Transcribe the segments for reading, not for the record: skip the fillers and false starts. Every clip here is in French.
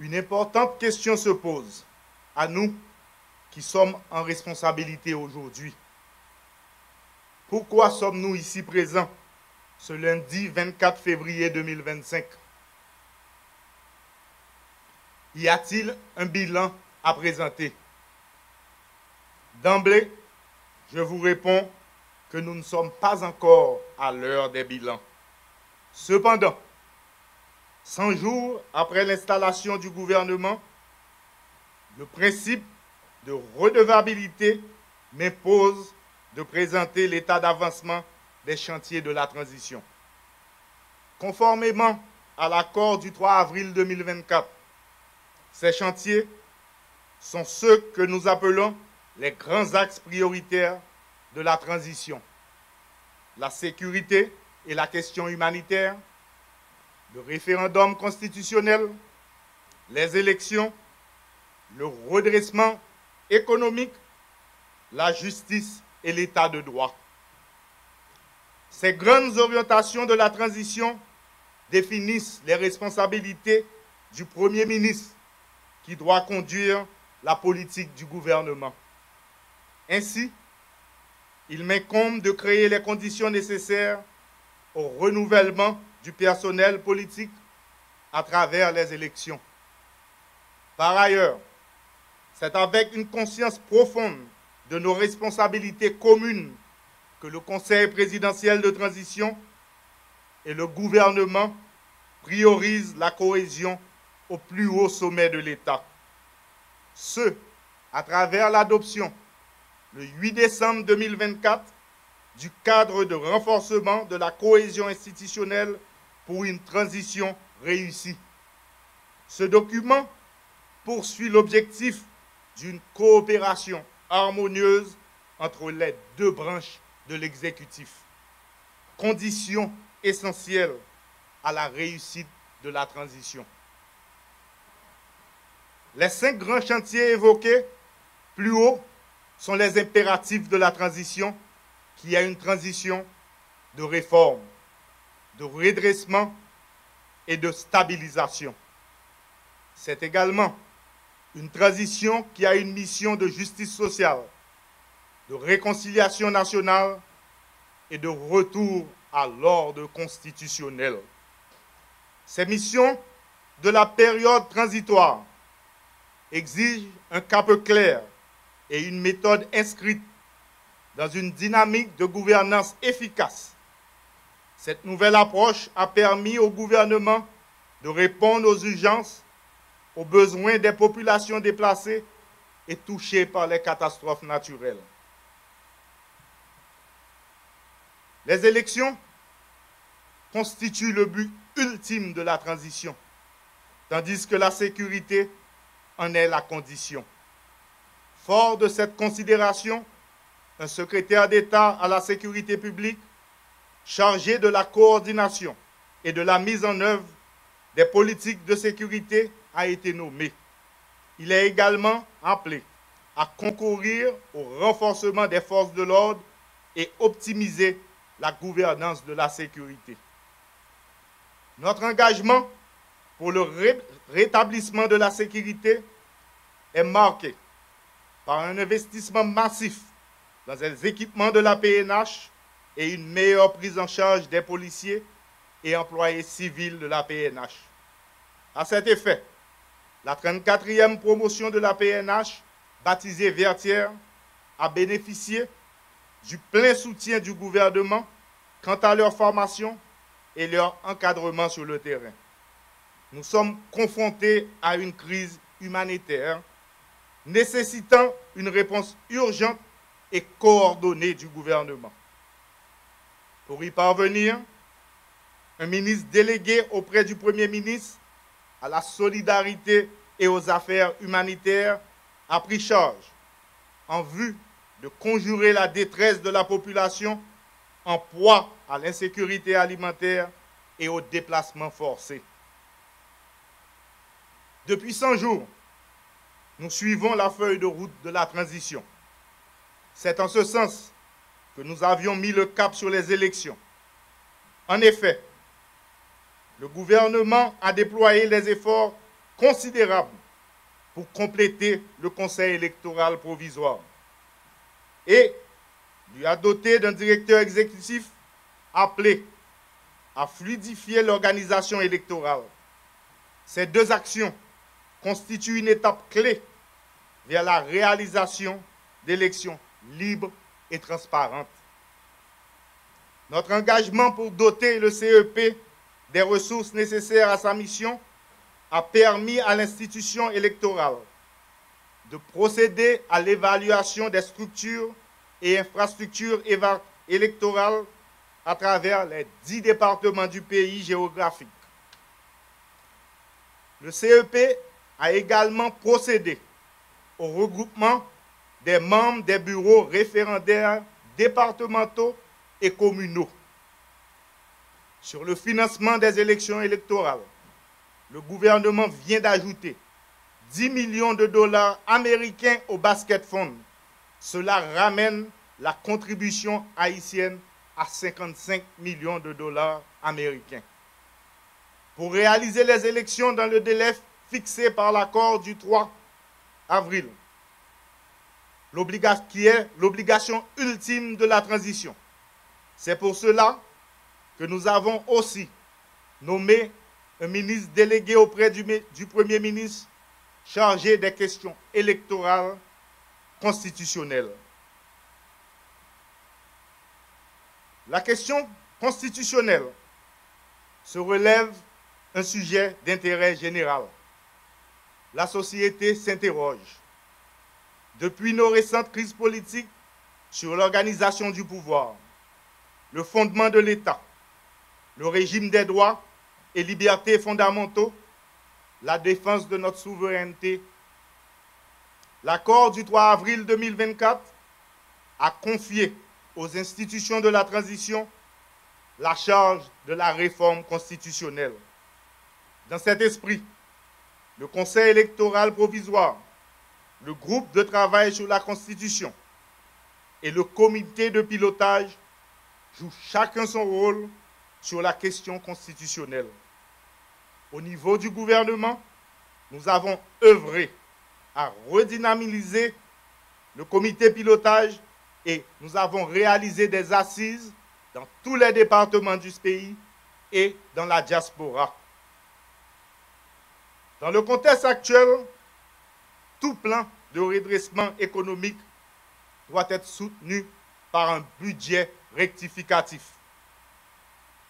Une importante question se pose à nous qui sommes en responsabilité aujourd'hui. Pourquoi sommes-nous ici présents ce lundi 24 février 2025? Y a-t-il un bilan à présenter? D'emblée, je vous réponds que nous ne sommes pas encore à l'heure des bilans. Cependant, 100 jours après l'installation du gouvernement, le principe de redevabilité m'impose de présenter l'état d'avancement des chantiers de la transition. Conformément à l'accord du 3 avril 2024, ces chantiers sont ceux que nous appelons les grands axes prioritaires de la transition. La sécurité et la question humanitaire, le référendum constitutionnel, les élections, le redressement économique, la justice et l'état de droit. Ces grandes orientations de la transition définissent les responsabilités du Premier ministre qui doit conduire la politique du gouvernement. Ainsi, il m'incombe de créer les conditions nécessaires au renouvellement du personnel politique à travers les élections. Par ailleurs, c'est avec une conscience profonde de nos responsabilités communes que le Conseil présidentiel de transition et le gouvernement priorisent la cohésion au plus haut sommet de l'État. Ce, à travers l'adoption, le 8 décembre 2024, du cadre de renforcement de la cohésion institutionnelle pour une transition réussie. Ce document poursuit l'objectif d'une coopération harmonieuse entre les deux branches de l'exécutif, condition essentielle à la réussite de la transition. Les 5 grands chantiers évoqués plus haut sont les impératifs de la transition, qui est une transition de réforme, de redressement et de stabilisation. C'est également une transition qui a une mission de justice sociale, de réconciliation nationale et de retour à l'ordre constitutionnel. Ces missions de la période transitoire exigent un cap clair et une méthode inscrite dans une dynamique de gouvernance efficace. Cette nouvelle approche a permis au gouvernement de répondre aux urgences, aux besoins des populations déplacées et touchées par les catastrophes naturelles. Les élections constituent le but ultime de la transition, tandis que la sécurité en est la condition. Fort de cette considération, un secrétaire d'État à la sécurité publique chargé de la coordination et de la mise en œuvre des politiques de sécurité a été nommé. Il est également appelé à concourir au renforcement des forces de l'ordre et optimiser la gouvernance de la sécurité. Notre engagement pour le rétablissement de la sécurité est marqué par un investissement massif dans les équipements de la PNH et une meilleure prise en charge des policiers et employés civils de la PNH. À cet effet, la 34e promotion de la PNH, baptisée Vertière, a bénéficié du plein soutien du gouvernement quant à leur formation et leur encadrement sur le terrain. Nous sommes confrontés à une crise humanitaire nécessitant une réponse urgente et coordonnée du gouvernement. Pour y parvenir, un ministre délégué auprès du Premier ministre à la solidarité et aux affaires humanitaires a pris charge en vue de conjurer la détresse de la population en proie à l'insécurité alimentaire et au déplacement forcé. Depuis 100 jours, nous suivons la feuille de route de la transition. C'est en ce sens que nous avions mis le cap sur les élections. En effet, le gouvernement a déployé les efforts considérable pour compléter le Conseil électoral provisoire et lui a doté d'un directeur exécutif appelé à fluidifier l'organisation électorale. Ces deux actions constituent une étape clé vers la réalisation d'élections libres et transparentes. Notre engagement pour doter le CEP des ressources nécessaires à sa mission a permis à l'institution électorale de procéder à l'évaluation des structures et infrastructures électorales à travers les 10 départements du pays géographique. Le CEP a également procédé au regroupement des membres des bureaux référendaires départementaux et communaux. Sur le financement des élections électorales, le gouvernement vient d'ajouter 10 millions de dollars américains au Basket Fund. Cela ramène la contribution haïtienne à 55 millions de dollars américains. Pour réaliser les élections dans le délai fixé par l'accord du 3 avril, qui est l'obligation ultime de la transition. C'est pour cela que nous avons aussi nommé un ministre délégué auprès du Premier ministre chargé des questions électorales constitutionnelles. La question constitutionnelle se relève un sujet d'intérêt général. La société s'interroge. Depuis nos récentes crises politiques sur l'organisation du pouvoir, le fondement de l'État, le régime des droits et libertés fondamentaux, la défense de notre souveraineté, l'accord du 3 avril 2024 a confié aux institutions de la transition la charge de la réforme constitutionnelle. Dans cet esprit, le Conseil électoral provisoire, le groupe de travail sur la Constitution et le comité de pilotage jouent chacun son rôle sur la question constitutionnelle. Au niveau du gouvernement, nous avons œuvré à redynamiser le comité pilotage et nous avons réalisé des assises dans tous les départements du pays et dans la diaspora. Dans le contexte actuel, tout plan de redressement économique doit être soutenu par un budget rectificatif.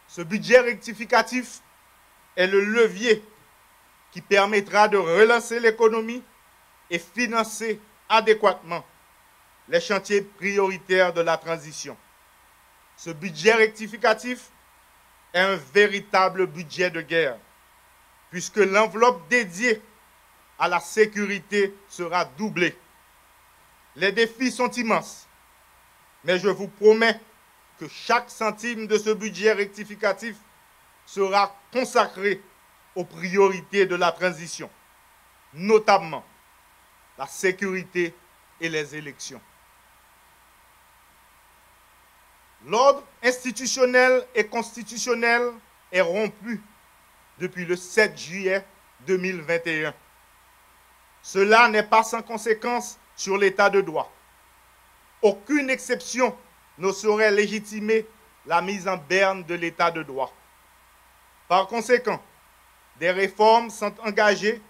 Ce budget rectificatif est le levier qui permettra de relancer l'économie et financer adéquatement les chantiers prioritaires de la transition. Ce budget rectificatif est un véritable budget de guerre, puisque l'enveloppe dédiée à la sécurité sera doublée. Les défis sont immenses, mais je vous promets que chaque centime de ce budget rectificatif sera consacré aux priorités de la transition, notamment la sécurité et les élections. L'ordre institutionnel et constitutionnel est rompu depuis le 7 juillet 2021. Cela n'est pas sans conséquence sur l'état de droit. Aucune exception ne saurait légitimer la mise en berne de l'état de droit. Par conséquent, des réformes sont engagées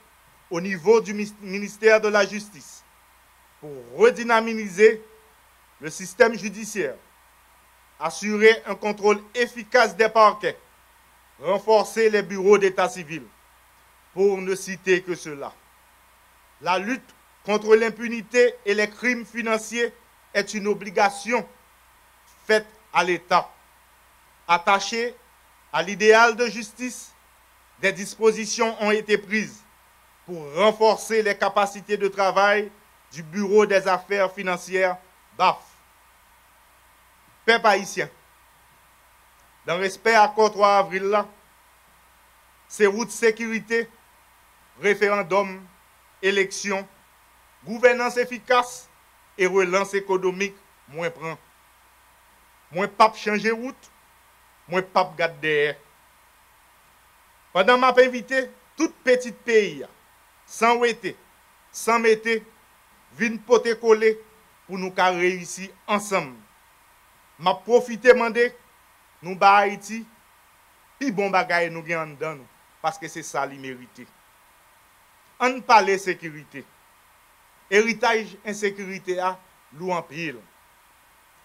au niveau du ministère de la Justice pour redynamiser le système judiciaire, assurer un contrôle efficace des parquets, renforcer les bureaux d'état civil, pour ne citer que cela. La lutte contre l'impunité et les crimes financiers est une obligation faite à l'État. Attaché à l'idéal de justice, des dispositions ont été prises pour renforcer les capacités de travail du Bureau des affaires financières BAF. Peuple haïtien, dans respect à l'accord 3 avril là, c'est route sécurité, référendum, élection, gouvernance efficace et relance économique, moins prend. Moins pas changer route, moins pas garder derrière. Pendant ma invité, tout petit pays sans ouété, sans mettre, vin pote coller pour nous réussir ensemble. M'a profité mandé nous ba Haïti, puis bon bagay nous gen en dedans nous, parce que c'est ça li mérité. On parle sécurité. Héritage insécurité a lou en pile.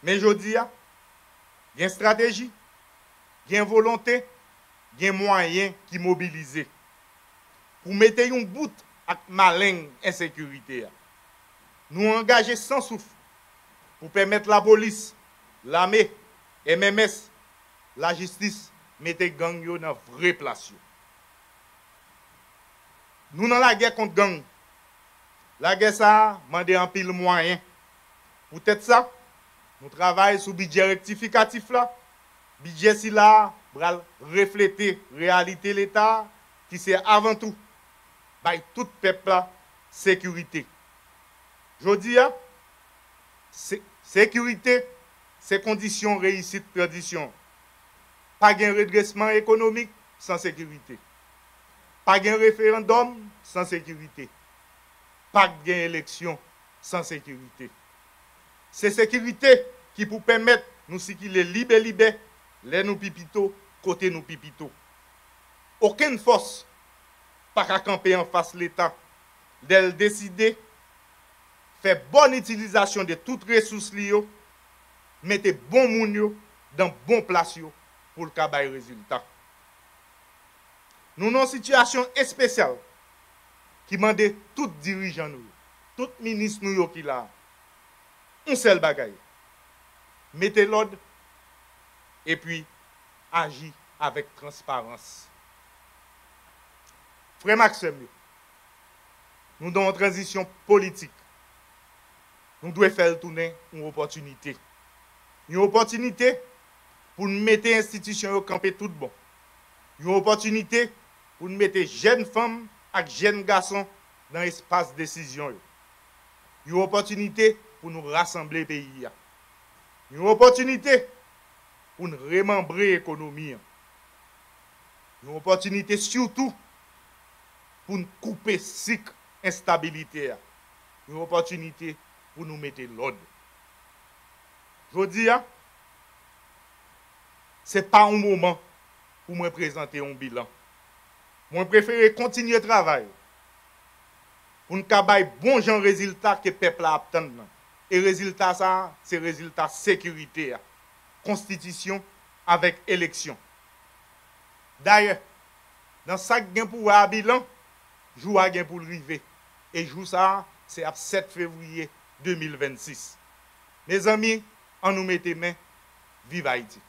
Mais je dis, il y a une stratégie, il y a une volonté, il y a un moyen qui mobilisent pour mettre un bout à malin insécurité. Nous engager sans souffle pour permettre la police, l'armée, MMS, la justice, mettre gang yo dans vraie place. Nous dans la guerre contre gang. La guerre ça demande un pile moyen. Peut-être ça, nous travaillons sur le budget rectificatif là. Budget si là, pour refléter la réalité de l'État, qui c'est avant tout, by tout peuple là, sécurité. Je dis, sécurité, c'est condition réussite tradition. Pas de redressement économique sans sécurité. Pas de référendum sans sécurité. Pas d'élection sans sécurité. C'est sécurité qui peut permettre nous circuler libre, les nous pipito, côté nous pipito. Aucune force pas qu'à camper en face de l'État. D'elle décider, faire bonne utilisation de toutes les ressources liées, mettre bon moun dans bon place pour le cabaye résultat. Nous avons une situation spéciale qui demande tout dirigeant nous, tout ministre nous qui là, un seul bagaille. Mettez l'ordre et puis agir avec transparence. Frère Maxime, nous dans une transition politique. Nous devons faire tourner une opportunité. Une opportunité pour nous mettre l'institution au camper tout bon. Une opportunité pour nous mettre jeunes femmes et jeunes garçons dans l'espace de décision. Une opportunité pour nous rassembler le pays. Une opportunité pour nous remembrer l'économie. Une opportunité surtout pour nous couper cycle instabilité. Une opportunité pour nous mettre l'ordre. Je dis, ce n'est pas un moment pour me présenter un bilan. Moi, je préfère continuer le travail pour nous avoir bon genre résultat que le peuple a obtenu. Et résultat, ça, c'est résultat sécurité, constitution avec élection. D'ailleurs, dans chaque gain pour un bilan, jour à gain pour le river. Et jour ça, c'est à 7 février 2026. Mes amis, on nous met main, vive Haïti.